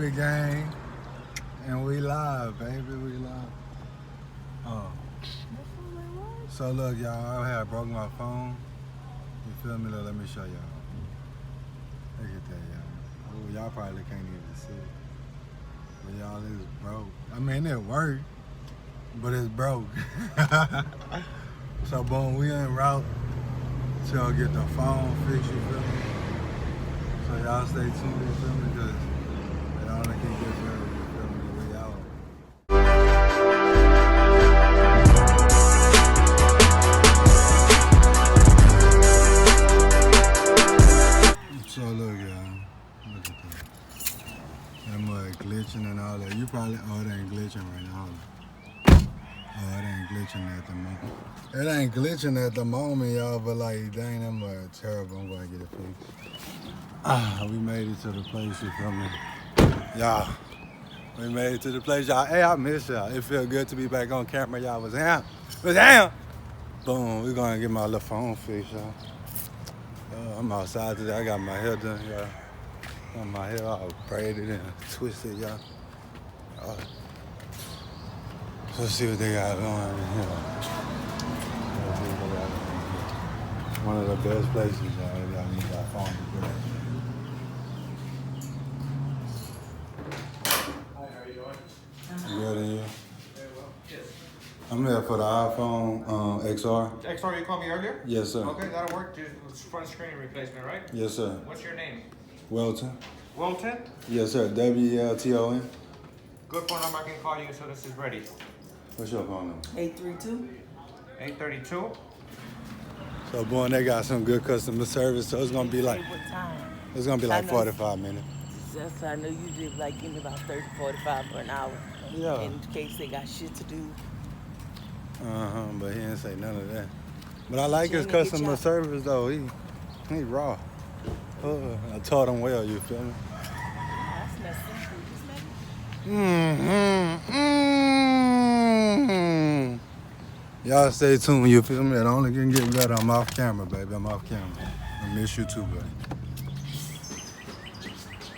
Wavy gang. And we live, baby, we live. Oh. So look, y'all, I had broke my phone. You feel me? Let me show y'all. Look at that, y'all. Oh, y'all probably can't even see it. But y'all, it's broke. I mean, it worked, but it's broke. So boom, we en route to get the phone fixed, you feel me? So y'all stay tuned, you feel me? Because it only can get better, you feel me? We out. So look, y'all, look at that. That mud glitching and all that. You probably, oh, it ain't glitching right now. Oh, it ain't glitching at the moment. It ain't glitching at the moment, y'all, but like, dang, that mud terrible. I'm gonna get it fixed. We made it to the place, you feel me? Y'all, we made it to the place, y'all. Hey, I miss y'all. It feel good to be back on camera, y'all. Was down. Boom, we gonna get my little phone fixed, y'all. I'm outside today. I got my hair done, y'all. Got my hair all braided and twisted, y'all. Let's see what they got going in here. One of the best places, y'all. Y'all need that phone to get. Hi, how are you doing? Good, and you? Very well. Yes. I'm here for the iPhone XR. XR, you called me earlier? Yes, sir. Okay, that'll work. Just front screen replacement, right? Yes, sir. What's your name? Welton. Wilton? Yes, sir. WELTON. Good phone number. I can call you as soon as it's ready. What's your phone number? 832. 832. So, boy, they got some good customer service. So it's gonna be like, What time? it's gonna be like 45 minutes. That's I know you did like give me about 30, 45 for an hour. Yeah. In case they got shit to do. But he didn't say none of that. But I like his Jenny, get customer y'all. service though. He raw. I taught him well. You feel me? That's not simple. Y'all stay tuned. You feel me? It only can get better. I'm off camera, baby. I'm off camera. I miss you too, buddy.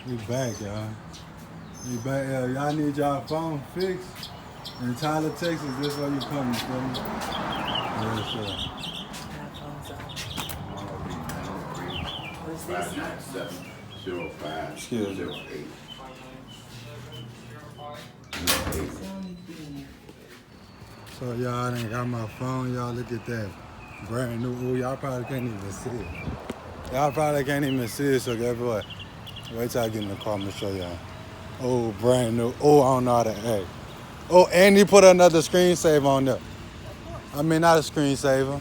We back, y'all. We back. Y'all need y'all phone fixed. In Tyler, Texas, this is where you come, you feel me? Yes, sir. What is this? 59705 Excuse me. 08. So y'all done got my phone. Y'all look at that. Brand new. Ooh, y'all probably can't even see it. Y'all probably can't even see it, so guess what? Wait till I get in the car, I'm gonna show y'all. Oh, brand new. Oh, I don't know how to act. Oh, and he put another screensaver on there. I mean, not a screensaver.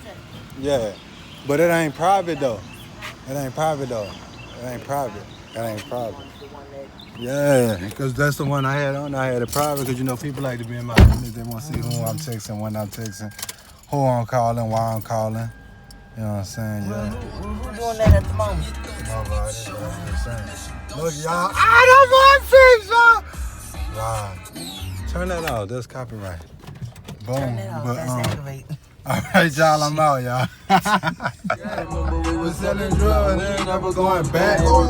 Yeah. But it ain't private though. It ain't private though. It ain't private. It ain't private. The one that Yeah, because that's the one I had on. I had it private because, you know, people like to be in my business. They want to see who I'm texting, when I'm texting, who I'm calling, why I'm calling. You know what I'm saying? Yeah. who doing that at the moment? Nobody. That's what I'm saying. Look, y'all. I don't want fish, y'all. Wow. Turn that off. That's copyright. Boom. Turn it off. But, That's activate. all right, y'all. I'm out, y'all. Remember we was selling drugs and never going back. We was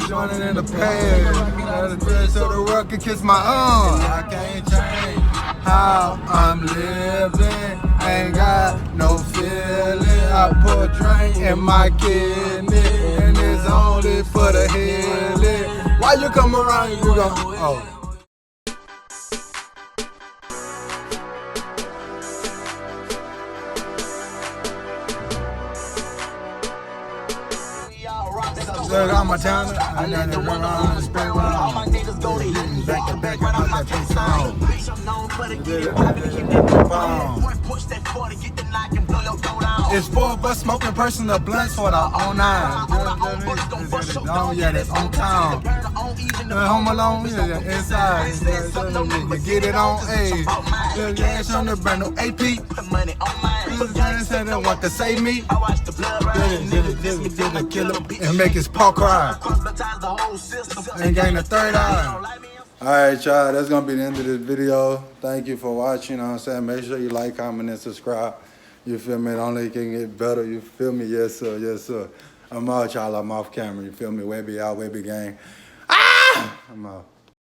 joining in the past. So the world can kiss my arm. I can't change how I'm living. Ain't got no feeling. I put drink in my kidney, and it's only for the healing. Why you come around? You go, oh. Look, I'm a talent. I got it run on the spray one on. Back to back, I put that piece on. It's 4 of us smoking personal blunts for the 09. Yeah, that's on town. Home alone, yeah, inside. You get it on A. The gas on the brand new AP. The said they want to save me. Did kill him and make his paw cry. And gain a third eye. Alright, y'all, that's gonna be the end of this video. Thank you for watching. You know what I'm saying? Make sure you like, comment, and subscribe. You feel me? It only can get better. You feel me? Yes, sir. Yes, sir. I'm out, y'all. I'm off camera. You feel me? Webby out, Webby gang. Ah! I'm out.